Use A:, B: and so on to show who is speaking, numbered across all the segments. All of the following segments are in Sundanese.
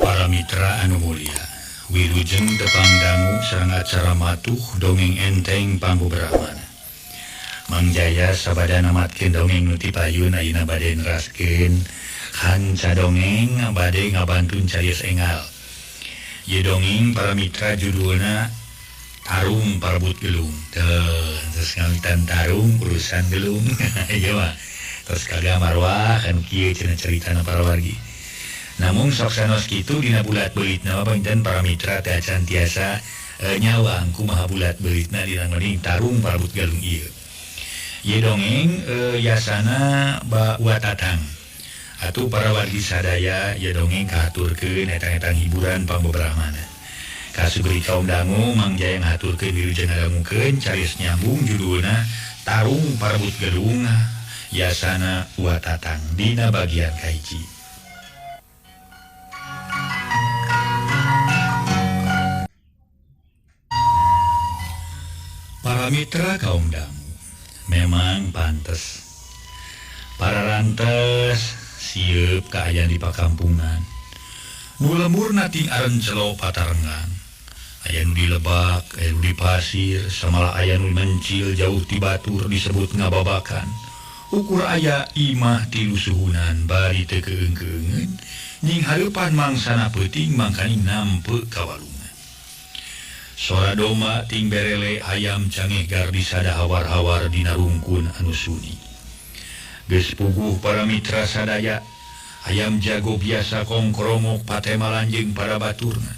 A: Para Mitra Anu Mulia Wilujeng tepang dangu sareng acara matuh dongeng enteng panggobraman Mangjaya sabada namatkeun dongeng nu ti payun ayeuna bade neraskeun kanca dongeng bade ngabantun carios engal. Ye dongeng para mitra judulna Tarung Parebut Gelung. Terus ngawitan tarung urusan gelung. Ieu mah. Terus kaga marwah kan kieu cenah caritana para wargi. Namun sok sanos kitu dina bulat beulitna panten para mitra teh acan tiasa nyawang kumaha bulat beulitna dina meuning Tarung Parebut Gelung ieu. Ye dongeng yasana Mbak Tatang. Atuh para wargi sadaya ye dongeng kahaturkeun eta-eta hiburan pangbobrahmana. Kasubri kaum dangu mangjaya ngahaturkeun wilujeng ngadangukeun carios nyambung judulna Tarung Parebut Gelung yasana Mbak Tatang dina bagian kahiji. Para mitra kaum dangu memang pantes para rantes sieup kaayaan di pakampungan nu lemurna ting arencelo patarengan aya nu di lebak aya nu di pasir samalah aya nu mencil jauh ti batur disebut ngababakan ukur aya imah tilu suhunan bari teu keung-keungeun nying hareupan mangsana peuting mangkani nampe ka walungan sora doma ting berele ayam canggih gardi sada hawar-hawar dina rungkun anu suni. Geus puguh para mitra sadaya, ayam jago biasa kongkromok pate malanjeng pada baturna.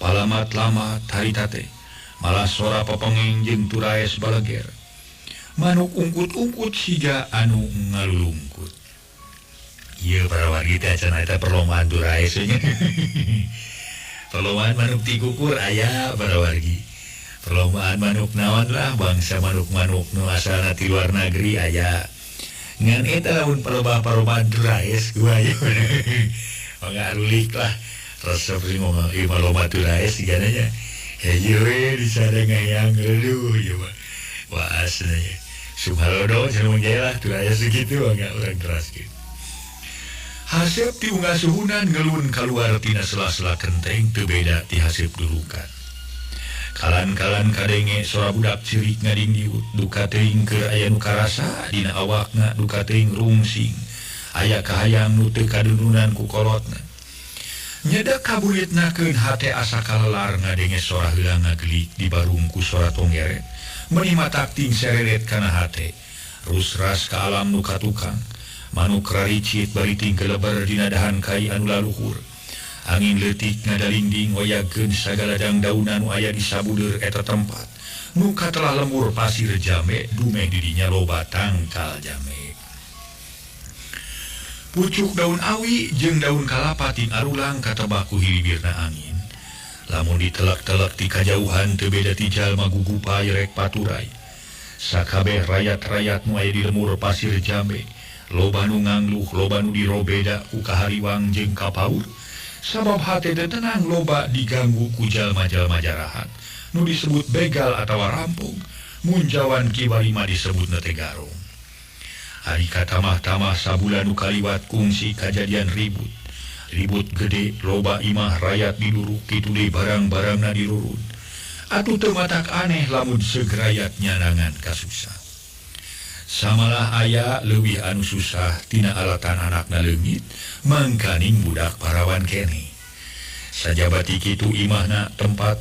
A: Palamat-lamat harita teh, malah sora pepenging jeung turaes baleger. Manuk ungkut-ungkut siga anu ngalulungkut. Ieu para wargi teh cenah eta perlombaan turaes nya. Perlombaan manuk tikukur aya para wargi. Perlombaan manuk naon lah bangsa manuk-manuk nu asalna ti luar negeri aya. Ngan eta lamun perlombaan turaes ku aya. Pangarulik lah. Terus seperti ngomong ieu mah lomba turaes sigana nya. Heuh we disadengayang aduh ieu mah. Wah asna nya. Subhalodo cenah mah lah turaes segitu enggak urang teraskeun. Hasep ti unggah suhunan ngelun keluar tina sela-sela kenteng teu beda ti hasep durukan. Kalan-kalan kadenge sora budak cirik ngadingdiut duka teuing keur aya nu karasa dina awakna duka teuing rungsing aya kahayang nu teu kadununan ku kolotna. Nyedak kaburitnakeun hate asa kalelar ngadenge sora heula ngagelik di barung ku sora tonggeret meuni matak ting sereret kana hate rusras ka alam nu katukang. Manuk raricit bariting kelebar dina dahan kai anu laluhur. Angin leutik ngadalingding wayageun sagala dang-daunan nu aya di sabuleur eta tempat. Nu katelah lemur pasir jame dumeh di dinya loba tangkal jame. Pucuk daun awi jeung daun kalapa ting arulang katebak ku hilibirna angin. Lamun ditelek-telek ti kajauhan teu beda ti jalma gugupai rek paturai. Sakabeh rayat-rayat nu aya di lemur pasir jame. Loba nu ngangluh, loba nu dirobeda ku kahariwang jeung kapaur. Sabab hate teu tenang loba diganggu ku jalma-jalma jarahan. Nu disebut begal atawa rampung, munjawan kiwari mah disebutna teh garong. Ari katamah-tamah sabulan nu kaliwat kungsi kajadian ribut. Ribut gede, loba imah rayat diduruk kitu deui barang-barangna dirurun. Atuh teu matak aneh lamun segrayat nyanangan kasusah. Samalah aya leuwih anu susah tina alatan anakna leungit mangkaning budak parawan kene. Sajabati kitu imahna tempat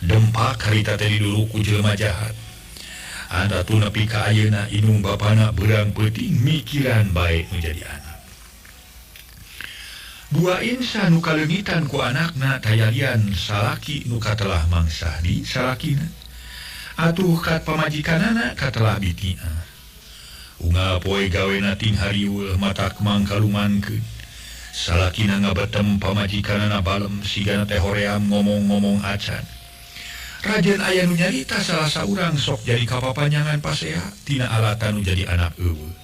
A: dempak harita teh didulu ku jelema jahat. Andatu nepi ka ayeuna inung bapana beurang peuting mikiran bae nu jadi anak. Dua insan nu kaleungitan ku anakna tayalian salaki nu katelah mangsah di salakina. Atuh kat pamajikanana katelah bitina. Unggal poe gawena ting hariweuh matak mangkalumankeun. Salakina ngabetem pamajikanana balem sigana teh hoream ngomong-ngomong acan. Rajen aya nu nyarita salah saurang sok jadi kapapanjangan pasea tina alatan nu jadi anak eueuh.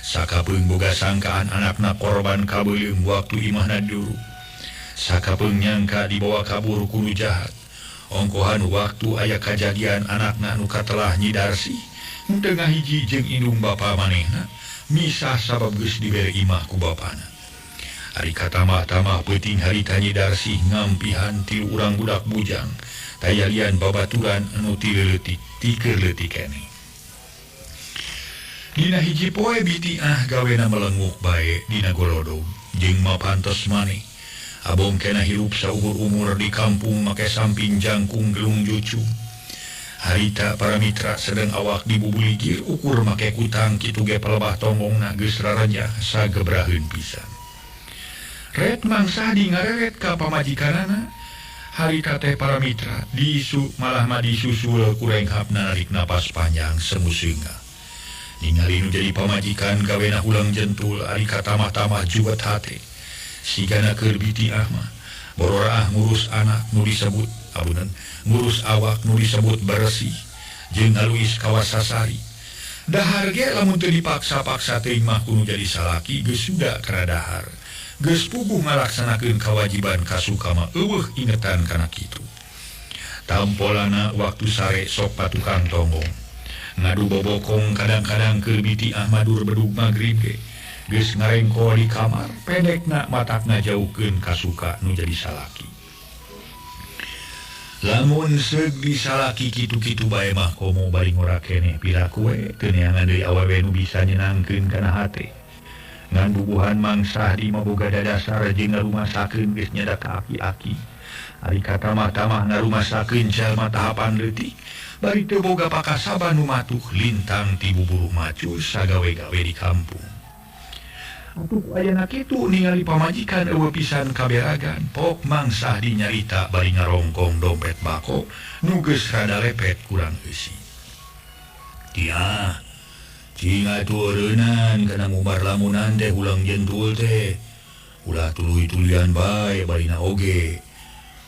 A: Sakapeung boga sangkaan anakna korban kabeulung waktu imahna duru. Sakapeung nyangka dibawa kabur ku nu jahat. Ongkohan waktu aya kajadian anakna nu katelah nyidarsi. Tengah hiji jeung indung bapa manehna misah sabab geus dibere imah ku bapana. Hari katamah-tamah peting hari tanyi darsih ngampihan ti urang budak bujang tayalian babaturan anu ti leutik ti keur leutik keneh. Dina hiji poe bitiah gawena melenguk bae dina golodog jeung mapantos maneh abong kena hirup saumur umur di kampung make samping jangkung gelung jucu. Harita para mitra sedang awak dibubuligir ukur make kutang kitu ge palebah tonggongna geus raranjah sagebraheun pisan. Ret mangsa di ngareret ka pamajikanana. Harita teh para mitra malah disusul kurenghapna narik napas panjang semuseunga. Ningali nu jadi pamajikan gawena ulang jentul ari katamah-tamah jugat hate. Sigana keur bitiah mah bororah ngurus anak nu disebut abunan ngurus awak nu disebut bersih jeung ngaluis kawasasari. Dahar ge lamun teu dipaksa-paksa teuing mah kudu jadi salaki geus suda kana dahar. Geus puguh ngalaksanakeun kewajiban kasuka mah eueuh ingetan kana kitu. Tampolana waktu sare sok patukang tonggong. Ngadu bobokong kadang-kadang keur bitiah madur bedug magrib ge. Geus ngarengko di kamar, pendekna matakna jauhkeun kasuka nu jadi salaki. Lamun seug di salaki kitu-kitu bae mah komo bari ngora keneh piraku we teu neangan deui awewe nu bisa nyenangkeun kana hate. Ngan bubuhan mangsa di maboga dadasar jeung ngarumasakeun geus nyadak aki-aki. Ari katamah-tamah ngarumasakeun jalma tahapan leutik, bari teu boga pakasaban nu matuh lintang ti buburu macus sagawe-gawe di kampung. Atuh ayeuna kitu ningali pamajikan eueuh pisan kaberagan, pok mangsa dinyarita bari ngarongkong dompet bako nu geus rada lepet kurang eusi. Tiah, cing atuh eureunnan kana ngumbar lamunan teh ulang jentul teh. Ulah tuluy-tuluyan bae barina oge.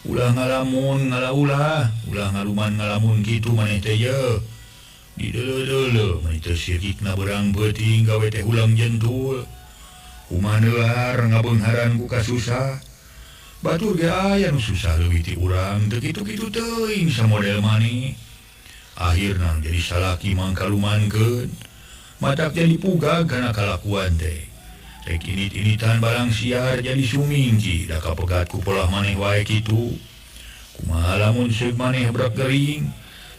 A: Ulah ngalamun ngalaulah, ulah ngaluman ngalamun kitu maneh teh yeuh. Dideuleu-deuleu maneh teh sirikna beurang beuting gawe teh ulang jentul. Kumaha neular ngabeungharan ku kasusah. Batur ge aya nu susah leuwih ti urang teu kitu-kitu teuing samodel maneh. Akhirna jadi salaki mangkalumankeun. Matak jadi pugag kana kalakuan teh. Rek init-initan barang siar jadi sumingki da kapegat ku polah maneh wae kitu. Kumaha lamun seug maneh brek gering.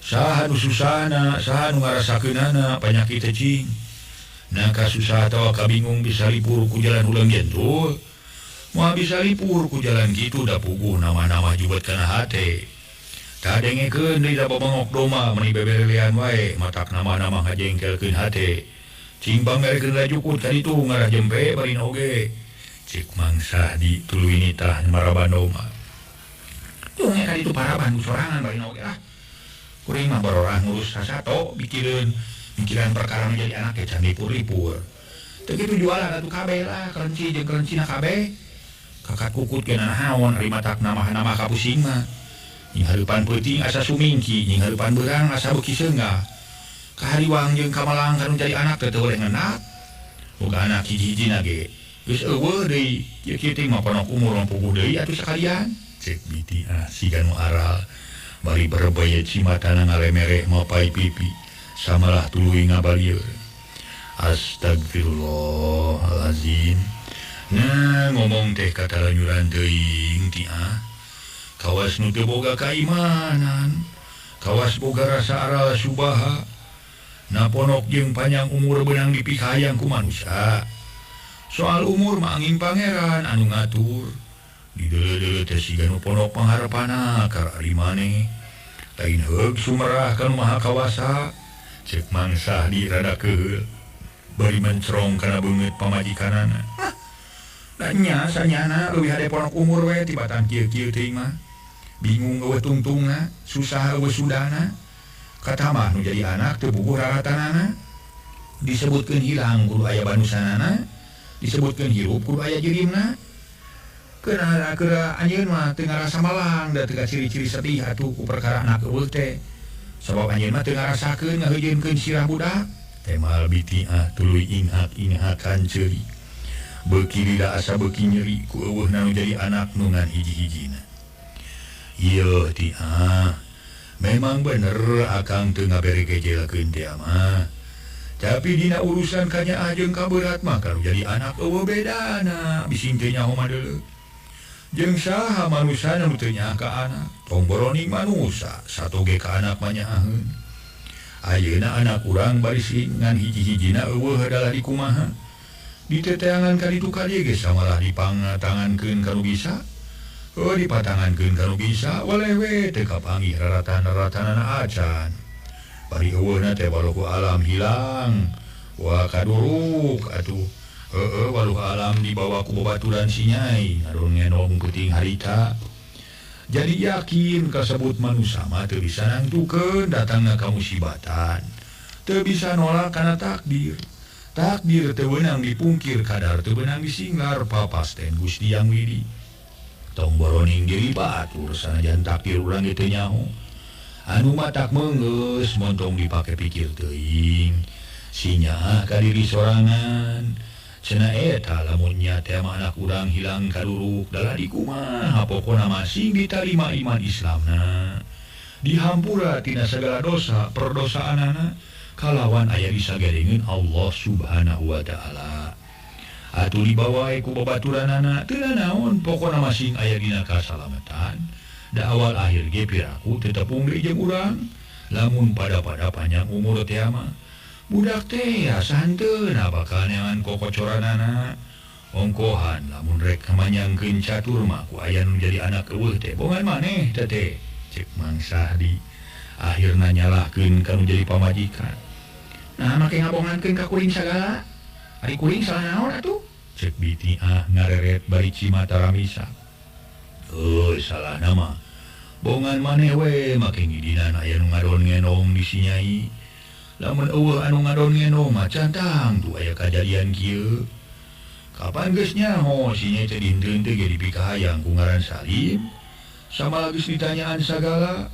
A: Saha nu susahna, saha nu ngarasakeunana panyakit teh cing. Nah kasusah atau kabingung bisa lipur ku jalan ulang jentul. Moal bisa lipur ku jalan gitu da puguh nama-nama jubat kana hate. Tak dengekeun deui da babangok doma meni beberelean wae matak nama-nama ngajengkelkeun hate. Cing banggarekeun rajukut ka ditu ngarah jempe bari oge. Cik mangsa di tuluy nitah maraban doma. Tuh ka ditu paraban sorangan bari oge ah. Kuring mah barorah ngurus sasato mikiran perkara menjadi anak ke can lipur-lipur. Teu kitu jualan atuh kabeh lah, kerenci jeung kerencina kabeh. Kakat kukut ke nahaon ari matak nama-nama kapusing mah. Nying hareupan peuting asa sumingki, nying hareupan beurang asa beuki seunggah. Kahariwang jeung kamalang kanu jadi anak teu boleh ngeunat. Boga anak hiji-hijina ge geus eueuh deui, ieu kieu teh mah ponok umur mah puguh deui atuh sakalian. Cek bitiah siga nu aral. Bari berebaya cimatana ngalemereh mapai pipi. Samalah tuluy ngabalieur. Astagfirullahalazim. Nah ngomong teh kata lanyuran teuing tiah. Kawas nu teu boga kaimanan, kawas boga rasa aral subaha. Na ponok jeung panjang umur beunang dipikayang ku manusia. Soal umur mah angin pangeran anu ngatur. Dideuleu-deuleu teh siga nu ponok pangharepana ka ari maneh. Lain heug sumerah ka nu maha kawasa. Cek mangsa di rada keul bari mencrong kana beungeut pamajikanana. Nya sanyana leuwih hade ponok umur we tibatan kieu-kieu teuing mah. Bingung eueuh tungtungna, susah eueuh sudahna. Katamah nu jadi anak teu bubuh raratanana. Disebutkeun hilang kudu aya banusanana, disebutkeun hirup kudu aya jirimna. Keuna anjeun mah teu ngarasa malang da teu ciri-ciri sedih atuh ku perkara anak eueuh teh. Sabab anjeun mah teu ngarasakeun ngaheujeunkeun sirah budak. Temal bitiah tuluy inghak-inghakan ceuri. Beuki lila asa beuki nyeri ku eueuhna nu jadi anak nu ngan hiji-hijina. Ieu tiah, memang bener akang teu ngabere gejelkeun teh mah. tapi dina urusan kanya ajeng kaberat mah kalau jadi anak eueuh bedana bisin teh nyaho mah deuleu jeung saha manusa anu teu nyaho ka anak tong boroning manusa satoge ka anak mah nyaaheun ayeuna anak urang bari ngan hiji-hijina eueuh adalah di kumaha diteteangan ka ditu kadieu ge samalah dipangatangankeun kanu bisa dipatangankeun kanu bisa walewe teu kapanggih raratan-raratanana acan bari eueuhna teh walau alam hilang wa kaduruk atuh walau alam dibawa ku babaturan si Nyai ngadon ngenong kuting harita jadi yakin kasebut manusia mah teu bisa nangtukeun datangna kamusibatan teu bisa nolak kana takdir teu beunang dipungkir kadar teu beunang disinglar papasten Gusti Yang Widi tong boroning diri batur sanajan takdir urang teu nyaho anu matak meunggeus montong dipake pikir teuing sinya ka diri sorangan cenah eta lamun nya teh anak urang hilang kaduruk dalah di kumaha pokona masing ditarima iman Islamna dihampura tina sagala dosa perdosaanana kalawan aya disagadengeun Allah Subhanahu wa taala atuh dibawa ku babaturanana teu naon pokona masing aya dina kasalamatan da awal akhir ge piraku teu tepung deui jeung urang lamun pada panjang umur teh mah budak teh santeun bakal neangan kokocoranana ongkohan lamun rek kamanyangkeun catur mah ku aya nu jadi anak eueuh teh bongan maneh teh cek Mang Sahdi akhirna nyalahkeun kanu jadi pamajikan nah make ngabongankeun ka kuring sagala ari kuring salah naon atuh cek Bitiah ngareret bari cimata ramisa salah nama bongan maneh we make ngidinan aya nu ngadon ngenong di si Nyai lamun eueuh anu ngadon ngenong mah cantang tuh aya kajadian kieu kapan geus nyaho si Nyai teh dinteun teh ge dipikahayang ku ngaran Salim sama geus ditanyaan sagala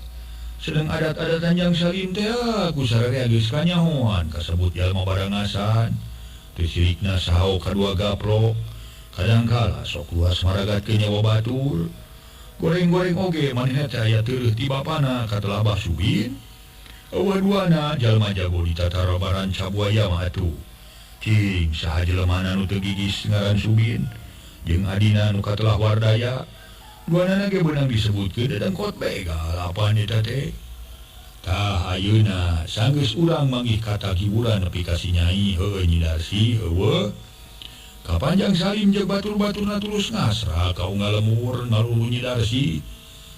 A: sedang adat-adatan yang Salim teh ku sararea geus kanyahoan kasebut jalma barangasan teu sirikna saho kadua gaplok kadangkala sok luas maragatkeun nyawa batur goreng-goreng oge manehna teh aya teueuh ti bapana katelah Abah Subin eueuh duana jalma jago di tatarabaran Cabuaya mah atuh cing saha jelemana nu teu gigis ngaran Subin jeung adina nu katelah Wardaya duanana ge beunang disebutkeun dadangkot begal apaan eta teh tah ayeuna sanggeus urang manggih kata hiburan nepi ka si Nyai heueuh Nyi Darsi eueuh kapanjang Salim jeung batur-baturna tulus ngasra ka unggal lemur ngalulu Nyi Darsi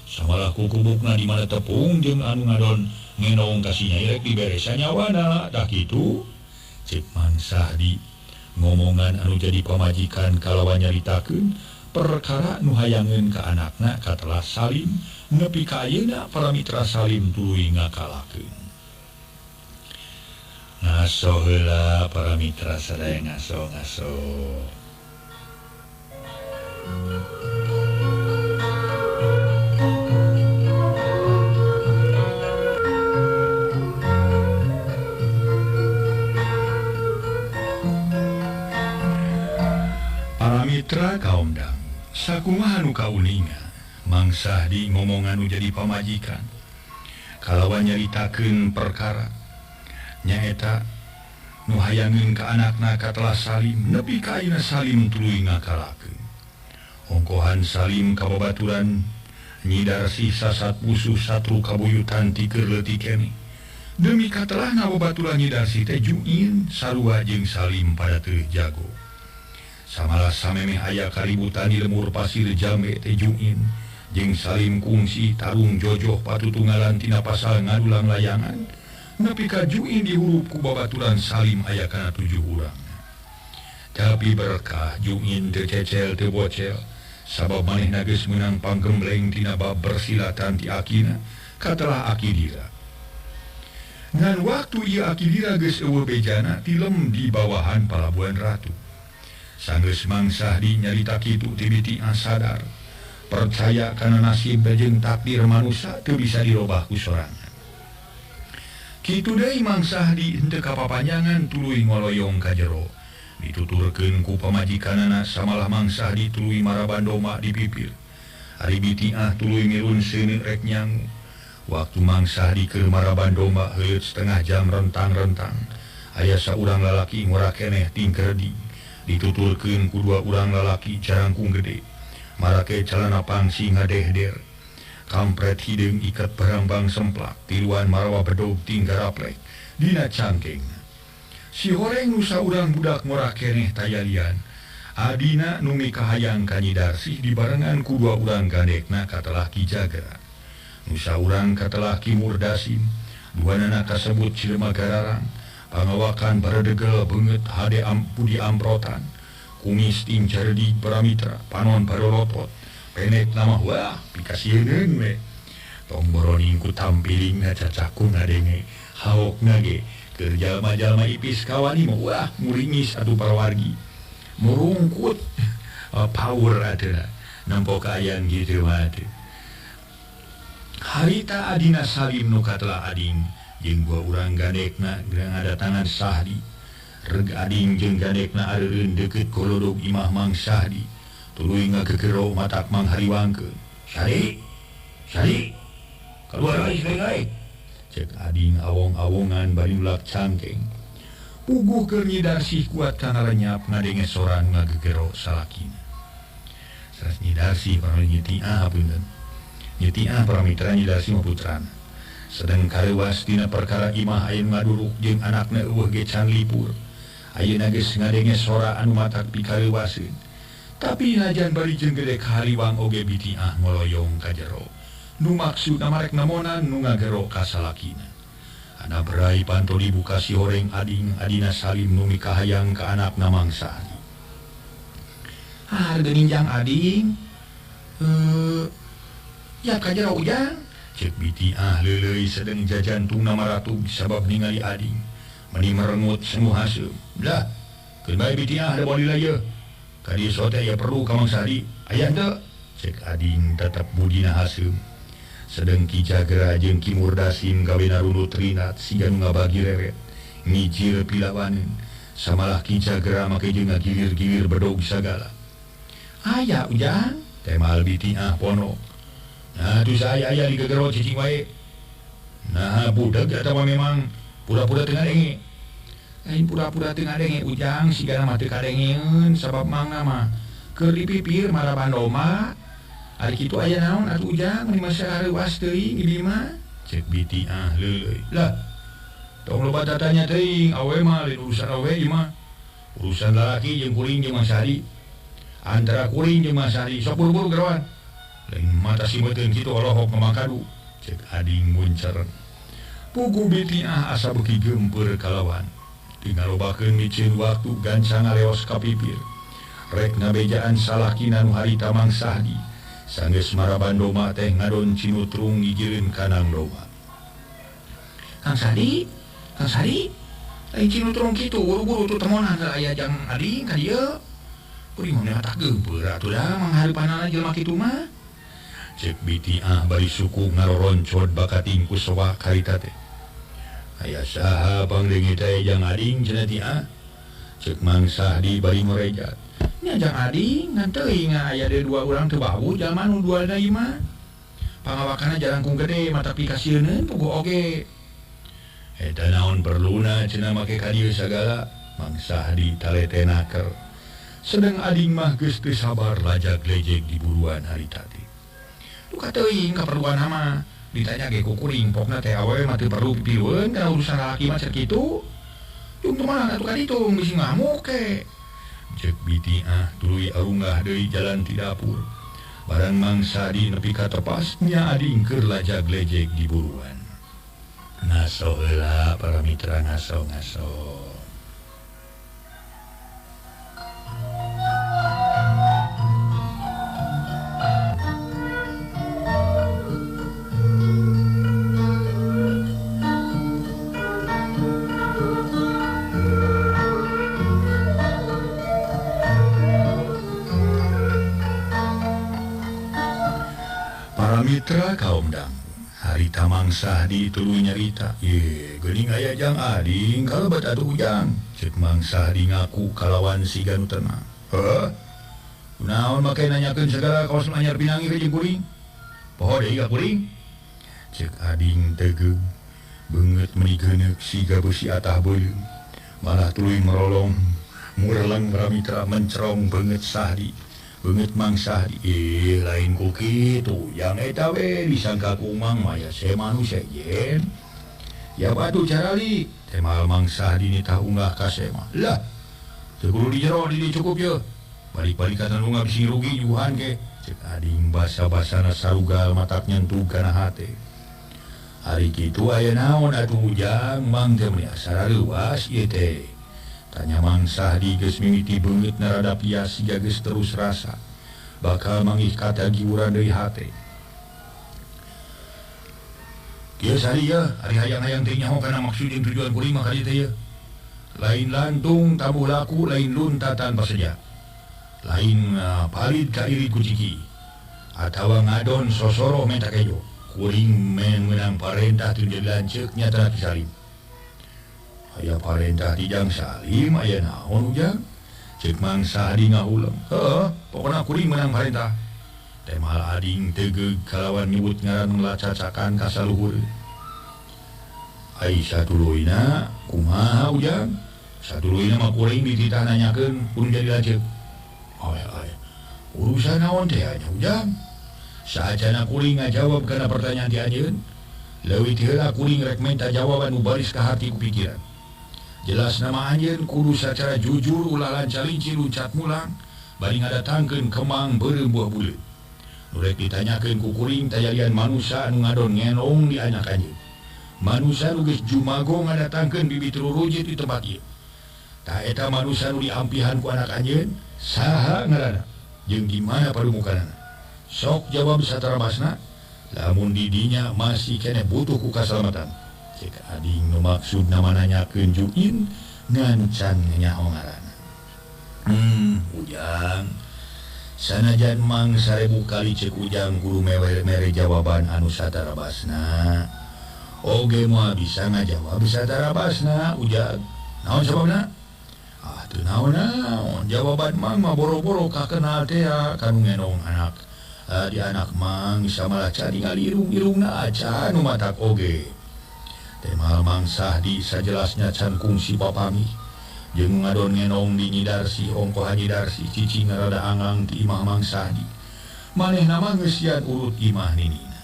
A: samalah kukubukna di mana tepung jeung anu ngadon ngenong ka si Nyai rek diberesa nyawana tah kitu cek Mang Sahdi ngomongan anu jadi pamajikan kalawan nyaritakeun perkara nu hayangeun ka anakna katelah Salim nepi ka ayeuna para mitra Salim tuluy ngakalakeun ngaso heula para mitra sadaya ngaso para mitra kaum dang sakumaha nu kauninga Mang Sahdi ngomongan nu jadi pamajikan kalawan nyaritakeun perkara nyaeta nu hayangeun ka anakna katelah Salim nepi ka ayeuna Salim tuluy ngakalakeun ongkohan Salim ka babaturan Nyi Darsi sasat musuh satru kabuyutan ti keur leutik keneh demi katelahna babaturan Nyi Darsi teh Juin sarua jeung Salim pada teu jago samalah samemeh aya kaributan di lemur pasir Jambe teh Juin jeung Salim kungsi tarung jojoh patutunggalan tina pasal ngadulang layangan nepi ka Juin dihurup ku babaturan Salim aya kana 7 urang tapi berkah Juin teu cecel teu bocel sabab manehna geus meunang panggembleng tina bab bersilatan ti akina katelah Akidira ngan waktu ieu Akidira geus eueuh bejana tilem di bawahan palabuhan ratu sanggeus Mang Sahdi nyarita kitu ti Bitiah sadar percaya kana nasib jeung takdir manusia teu bisa dirobah ku sorangan kitu deui Mang Sahdi henteu kapapanjangan tuluy ngoloyong ka jero dituturkeun ku pamajikanana samalah Mang Sahdi tuluy maraban doma di pipir ari Bitiah tuluy mirun seuneu rek nyangu waktu Mang Sahdi keur maraban doma heuleut setengah jam rentang-rentang Aya saurang lalaki ngora keneh tingkerdi dituturkeun ku dua urang lalaki carangkung gede marake calana pangsi ngadehder kampret hideung ikat barambang semplak tiluan marawa bedog tinggaraplek dina cangkeng si horeng nusa urang budak ngora keneh tayalian adina numi kahayang kanyidarsih dibarengan ku dua urang gandekna katelah Ki Jagera nusa urang katelah Ki Murdasim duanana kasebut Cilema Gararang pangawakan baredegel beungeut hade Budi Amprotan kumis ting cardi Paramitra panon parolotot penek nama wah pikasieun we tong boroning ku tampilingna cacakung ngadenge haokna ge keur jalma-jalma ipis kawani mah wah muringis atuh parawargi murungkut power ada nampo kaayaan gitu mah harita adina salim nu katelah ading jeung dua urang gandekna gerang ada tangan Sahdi reg ading jeung gandekna areureun deukeut kolodog imah Mang Sahdi tuluy ngagegero matak Mang Hariwangkeun Sahdi keluar euy sebengai cek ading awong-awongan bari nulak cangkeng puguh keur nyidarsih kuat kana lenyap ngadenge soran ngagegero salakina saras nyidarsih para nyitiah punten nyitiah para mitra nyidarsih mah putrana sedang karewas dina perkara imah ayeun ngaduruk jeung anakna eueuh ge can lipur ayeuna geus ngadenge sora anu matak pikarewaseun tapi najan bari jeung gede kahariwang oge bitiah ngoloyong ka jero nu maksudna marek namonan nu ngagero ka salakina ana berai panto dibuka si horeng ading adina salim nu mikahayang ka anakna Mang Sahdi geuninjang ading ya ka jero ujang cek bitiah leuleuy sedeng jajantung nama ratu sabab ningali ading meni merengut semu haseum lah keun bae bitiah da boli laya ka dieu sote ya perlu ka Mang Sahdi aya henteu cek ading tetep budina haseum sedeng Ki Jagera jeung Ki Murdasim gawena runut rinat siga nu ngabagi reret ngijir pilawaneun samalah Ki Jagera make jeung ngagilir-gilir bedog sagala aya ujang temal bitiah pono nah tu saya aya di gegero cicing wae nah budak eta mah memang pura-pura teu ngadenge lain pura-pura teu ngadenge ujang sigana mah teu kadengeun sabab mangna mah keur dipipir maraban doma ari kitu aya naon atuh ujang meni masa hareuwas teuing ieu mah cek bitiah leuleuy lah tong loba tatanya teuing awe mah lain urusan awe ieu mah urusan lalaki jeung kuring jeung Mang Sahdi antara kuring jeung Mang Sahdi sok buru-buru geroan lain mata si meuteun kitu olohok ngamangkadu cek ading muncer pugu bitiah asa beuki gempeur kalawan tinggal lobakeun micieun waktu gancang ngaleos ka pipir rek ngabejaan salakina nu harita Mang Sahdi sanggeus maraban doma teh ngadon cinutrung ngijieun kanang doma Kang Sahdi lain cinutrung kitu buru-buru tu temonan aya jang ading ka dieu kuring mah ngatak gempeur atuh da manghareupanana jelema kitu mah cek bitiah bari suku ngaroroncod bakating ku sowa karita teh aya saha pangdengi teh jang ading cenah tiah cek Mang Sahdi bari ngorejat nya jang ading ngan teuing aya deui dua urang teu bau jalma nu dualna ieu mah pangawakana jarangkung gede mata pikasieun puguh oge eta naon perluna cenah make ka dieu sagala Mang Sahdi taletenaker sedang ading mah geus teu sabar lajag-lejeg di buruan harita teh tuh teuing kaperluan mah ditanya ge ku kuring pokna teh awe mah teu perlu pipireun kana urusan lalaki mah cer kitu jeung teu mah atuh kaditung bisi ngamuk ke cek bitiah tuluy arunggah deui jalan ti dapur barang Mang Sahdi nepi ka tepas nya ading keur lajag-lejeg di buruan ngaso heula para mitra ngaso mitra kaum dang harita Mang Sahdi tuluy nyarita ye geuning aya jang ading kalebat atuh ujang cek Mang Sahdi ngaku kalawan siga nu tenang heuh kunaon make nanyakeun sagala kaos anyar pinangi ka jeung kuring poho deui ka kuring cek ading tegeung beungeut meuni geuneuk siga beusi atah beuleum
B: malah tuluy merolong mureleng Pramitra mencerong banget Sahdi banget Mang Sahdi lain ku kitu yang eta we disangka ku Mang maya se manusia jen ya batu carali temal Mang Sahdi ni tah unggah ka sema lah teu kudu di jero di cukup ye balik-balik kana nu ngabisi rugi juhan ke cek ading basa-basana sarugal matak nyentuh kana hate hari kitu aya naon atuh ujang Mang teh meni asara leuwas ieu teh tanya Mang Sahdi geus mimiti beungeut narada pias siga geus terus rasa bakal mangih kata giuran deui hate kieu sari ya ari hayang-hayang teh nyaho kana maksud jeung tujuan kuring mah kali teh ya lain lantung tabuh laku lain lunta tanpa seja lain palit ka irit ku ciki atawa ngadon sosoro menta kejo kuring menang parentah teu jadi lanceuk nyata salim aya parentah di Jang Salim aya naon ujang cek Mang Sahdi ngahulang heuh pokona kuring menang parentah teh mal ading tegeug kalawan nyebut ngaran ngelacacakan ka saluhur ai satuluyna kumaha ujang satuluyna mah kuring dititah nanyakeun pun jadi lanceuk aya urusan naon teh anya ujang saacana kuring ngajawab kana pertanyaan ti anjeun leuwih ti heula kuring rek menta jawaban nu baris ka hati ku pikiran jelas nama anjeun kudu sacara jujur ulah lancar-linci luncat mulang bari ngadatangkeun kemang beureum buah buleut nu rek ditanyakeun ku kuring tayalian manusia anu ngadon ngenong di anak anjeun manusia nu geus jumago ngadatangkeun bibit rurujit di tempat ieu tah eta manusia nu diampihan ku anak anjeun saha ngaranna jeung di mana padumukanana sok jawab satara basna lamun didinya masih kene butuh ku kasalamatan cek ading nu maksud nama nanyakeun juin ngancan nyaho ngaranna ujang sanajan Mang 1000 kali cek ujang kudu mere jawaban anu satara basna oge moal bisa ngajawab satara basna ujang naon sababna teu naon jawaban Mang mah boro-boro kakenal teh kanu ngenong anak di anak Mang samalah cari ngalirung-irungna acan nu matak oge temal Mang Sahdi sajelasnya can kungsi papami jeung ngadon ngenong di Nyi Darsi ongko Haji Darsi cici ngarada angang ti imah Mang Sahdi manehna mah geus sian urut imah ninina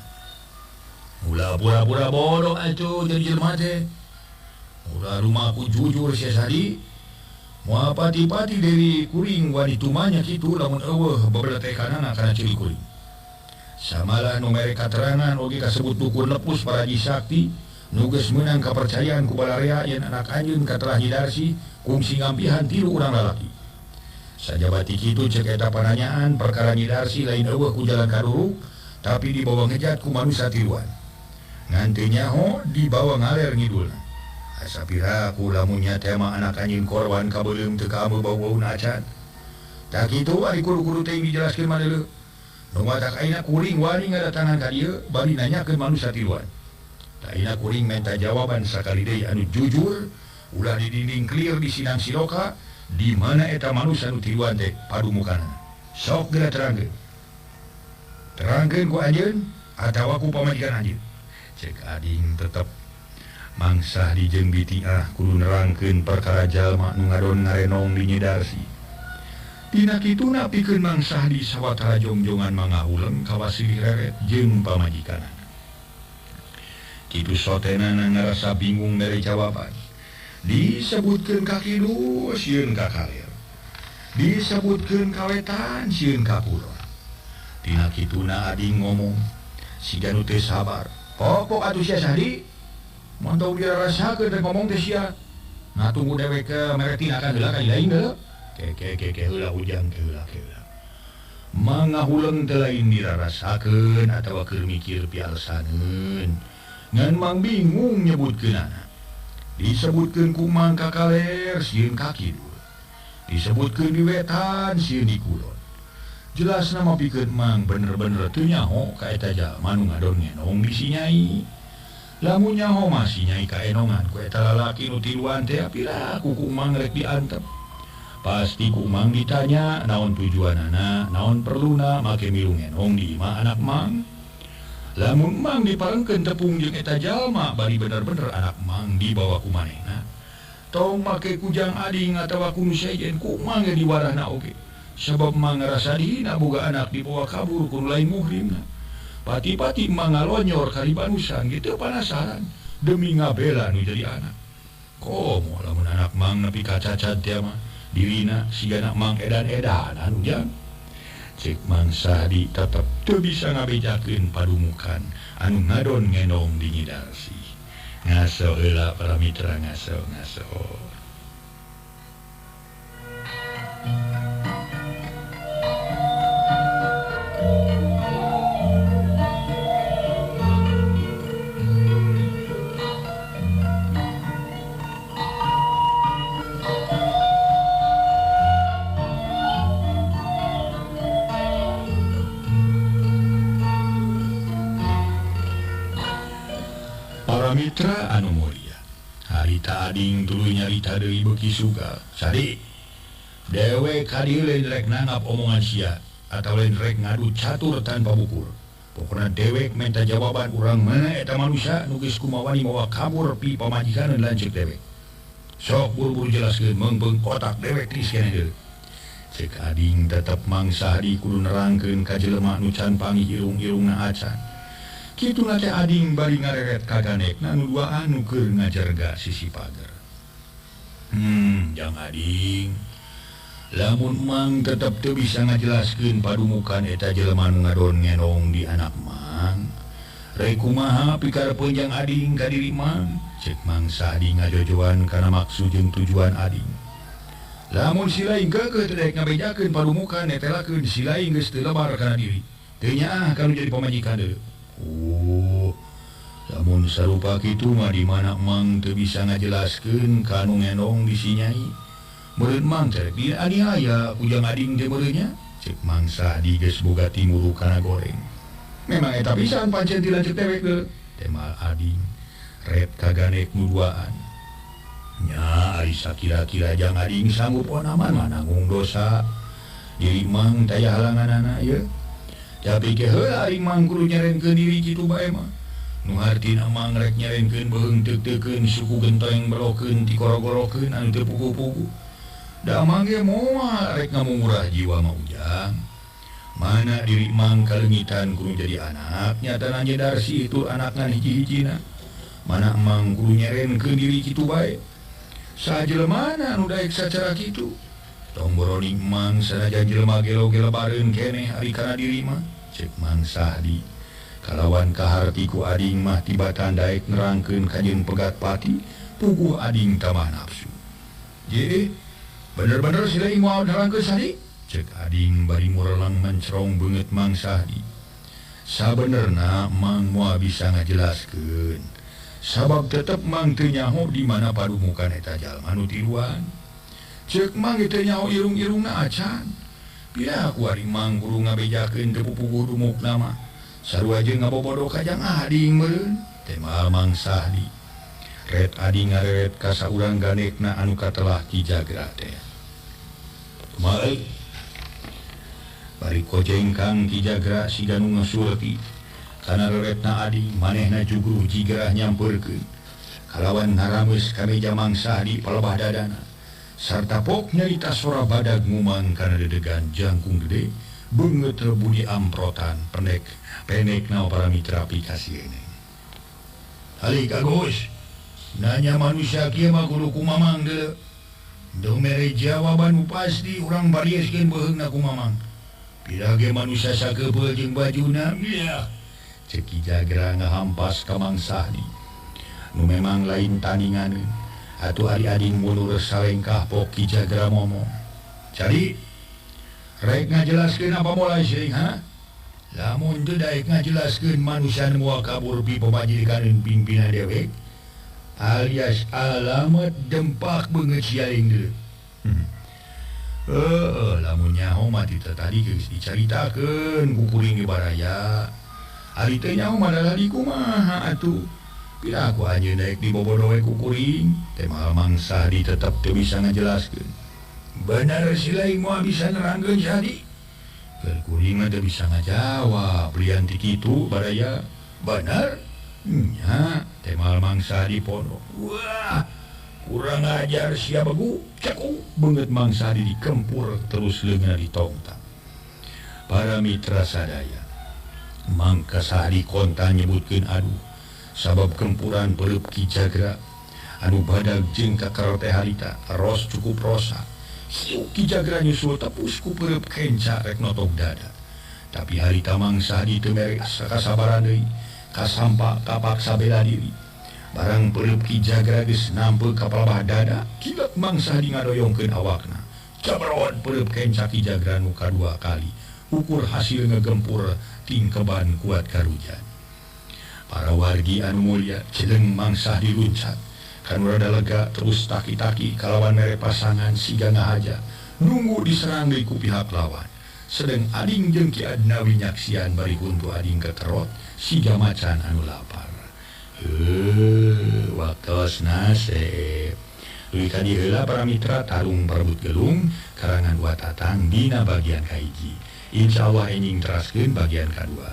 B: ulah pura-pura bodoh atuh jadi jelema teh ulah rumahku jujur sia Sahdi moal pati-pati dari kuring wani tumanya kitu lamun eueuh babeletekanana kana ciri kuring samalah nu mere katerangan oge kasebut dukun lepus para Haji Sakti nu geus meunang kapercayaan ku balarea yen anak anjeun katelah Nyi Darsi kungsi ngampihan 3 urang lalaki sajabati kitu cek eta pananyaan perkara Nyi Darsi lain eueuh ku jalan kaduruk tapi dibawa ngejat ku manusia tiluan ngan teu nyaho dibawa ngaler ngidulna asapira ku lamun nya teh mah anak anjeun korban kabeuleum teu kaameu bau-bauna acan tak kitu ari kudu-kudu teh dijelaskeun maneuleuh nu matak ayeuna kuring wani ngadatangan ka dieu bari nanyakeun manusia tiluan tah ayeuna kuring menta jawaban sakali deui anu jujur ulah didinding clear di sidang siloka di mana eta manusia nu tiluan teh padumukanana sok geura terangkeun ku anjeun atawa ku pamajikan anjeun cek ading tetep Mang Sahdi jeung Bitiah kudu nerangkeun perkara jalma nu ngadon ngarenong di Nyi Darsi tina kituna pikeun Mang Sahdi sawatara jongjongan mangahuleung ka Wasili Reret jeung pamajikanana kitu sotenana ngarasa bingung mere jawaban disebutkeun ka kidu sieun ka kaler disebutkeun ka wetan sieun ka kulon tina kituna ading ngomong siga nu teu sabar pokok atuh sia Sahdi montong dirasakeun rek ngomong teh sia ngatunggu dewe ke meretinakan heula ka lain heula ke heula ujang ke heula mangahuleung teh lain dirarasakeun atawa keur mikir pialsaneun ngan Mang bingung nyebutkeunana disebutkeun ku Mang ka kaler sieun ka kidul disebutkeun di wetan sieun di kulon jelasna mah pikeun Mang bener-bener teu nyaho ka eta jalma nu ngadon ngenong di si Nyai lamun nyaho masih Nyai kaenongan ku eta lalaki nu tiluan teh apira kuku Mang rek diantep pasti ku Mang ditanya naon tujuanana naon perluna make milu ngenong di imah anak Mang lamun Mang diparengkeun tepung jeung eta jalma bari bener-bener anak Mang dibawa ku manehna tong make kujang ading atau aku sejen ku mangga di warahna oge sabab mang ngerasa dihina boga anak dibawa kabur kun lain muhrimna pati-pati mang ngalonyor kalibanusan gitu penasaran demi ngabela nu jadi anak komo lamun anak mang nepi kacacat dia mah dirina siga anak mang edan-edan anu jang cek mang Sahdi tetep teu bisa ngabejakeun padumukan anu ngadon ngenong di Nyidarsi ngaso heula para mitra ngaso para mitra anu mulia harita ading tuluy nyarita deui beuki suga sadi dewek kadieu lain rek nanggap omongan sia atawa lain rek ngadu catur tanpa bukur pokona dewek minta jawaban urang mana eta manusia nu geus kumawani mawa kabur pi pamajikaneun lanceuk dewek sok buru-buru jelaskeun meungpeung otak dewek tis keneh deui cek ading tetep Mang Sahdi kudu nerangkeun ka jelema nu can panggih irung-irungna acan kitu teh ading bari ngareret kaganekna nu duaan nu keur ngajarga sisi pager jang ading lamun mang tetep teu bisa ngajelaskeun padumukan eta jelema nu ngadon ngenong di anak mang rek kumaha pikarepeun jang ading ka diri mang cek Mang Sahdi ngajojoan kana maksud jeung tujuan ading lamun si lain keukeuh teu daek ngabejakeun padumukan netelakeun si lain geus teu lebar kana diri teu nyaah kanu jadi pamajikan deui lamun sarupa kitu mah di mana mang teu bisa ngajelaskeun kanu ngenong di si Nyai meureun mang teh bi aniaya ujang ading teh meureunnya cek Mang Sahdi geus boga timuru kana goreng memang eta pisan pancen ti lanceuk dewek teh temal ading ret kaganek nu duaan nya ari sakira-kira jang ading sanggup onaman mah nanggung dosa jadi mang taya halanganana ye tapi ke heula ari mang kudu nyarenkeun diri kitu bae mah nu hartina mang rek nyarenkeun beheung teuk-teukeun suku genteng belokeun ti goro-gorokeun anu teu pugu-pugu da mang ge moal rek ngamumurah jiwa mah ujang mana diri mang kalengitan kudu jadi anak nyatana Nyidarsi itu anakna hiji-hijina mana mang kudu nyarenkeun diri kitu bae sajelema anu daek sacara kitu tong boroning mang sanajan jelema gelo-gelo bareun keneh ari kana diri mah cek Mang Sahdi kalawan kaharti ku ading mah tibatan daek nerangkeun ka jeung pegat pati puguh ading tamah nafsu je bener-bener si lain moal nerangkeun Sahdi cek ading bari murelang mencrong beungeut Mang Sahdi sabenerna mang moal bisa ngajelaskeun sabab tetep mang teu nyaho di mana padumukan eta jalma nu tiluan cek mang teu nyaho irung-irungna acan pira ku ari mang kudu ngabejakeun teu pupuguh dumukna mah sarua jeung ngabobodo ka jang ading meureun temal Mang Sahdi ret ading ngareret ka saurang ganekna anu katelah Ki Jagra teh kumaha bari kojeng Kang Ki Jagra siga nu ngasurti kana reretna ading manehna jugruh jigrah nyampeurkeun kalawan ngarameus ka meja Mang Sahdi palebah dadana sarta pok nyarita sora badag ngumang kana dedegan jangkung gede beungeut rebu di amprotan penek na para mitra pikasieun halik Agus nanya manusia kieu mah kudu kumamang deuleu deu mere jawaban nu pasti urang barieskeun beheungna ku mamang pira ge manusia sakeupeuh jeung bajuna ya cek Ki Jagra ngahampas ka Mang Sahdi nu memang lain tandinganeun atuh ari ading mulur salengkah pok Ki Jagra ngomong jadi rek ngajelaskeun apa mulai seuing ha lamun teu daek ngajelaskeun manusia nu moal kabur pi pamajikaneun pimpinan dewek alias alamat dempak beungeut si aing deuleu lamun nyaho mah tadi geus dicaritakeun ku kuring ibaraya ari teh nyaho mah dalali kumaha atuh pira ku anjeun daek dibobodo we ku kuring temal Mang Sahdi tetep teu bisa ngajelaskeun bener si lain moal bisa nerangkeun Sahdi keur kuring mah teu bisa ngajawab lian ti kitu baraya bener nya temal Mang Sahdi podo wah kurang ajar siapa ceku banget mangsa dikempur terus lengan ditongtang. Para mitra sadaya mangka sahari konta nyebutkeun aduh sabab kempuran pereup Ki Jagra anu badag jeung kakaro teh harita ros cukup rosa. Hiu Ki Jagra nyusul tepus ku pereup kenca rek notok dada. Tapi harita mangsa di teu mere kasabaran deui kasampa kapaksa bela diri. Barang pereup Ki Jagra geus nampeuk ka palebah dada, kilat mangsa di ngadoyongkeun awakna. Cabron pereup kenca Ki Jagra nu kadua kali. Ukur hasil ngegempur tingkeban kuat karujan. Para wargi anu mulia ceneng mangsa diluncat. Kan rada lega terus taki-taki kalawan mere pasangan siga ngahaja. Nunggu diserang deui ku pihak lawan. Sedeng ading jeung Ki Adnawi nyaksian bari huntu ading keterot siga macan anu lapar. Waktosna sep. Duy ka diheula para mitra tarung perebut gelung karangan Watatang dina bagian kahiji. Insyaallah enjing teraskeun bagian kadua.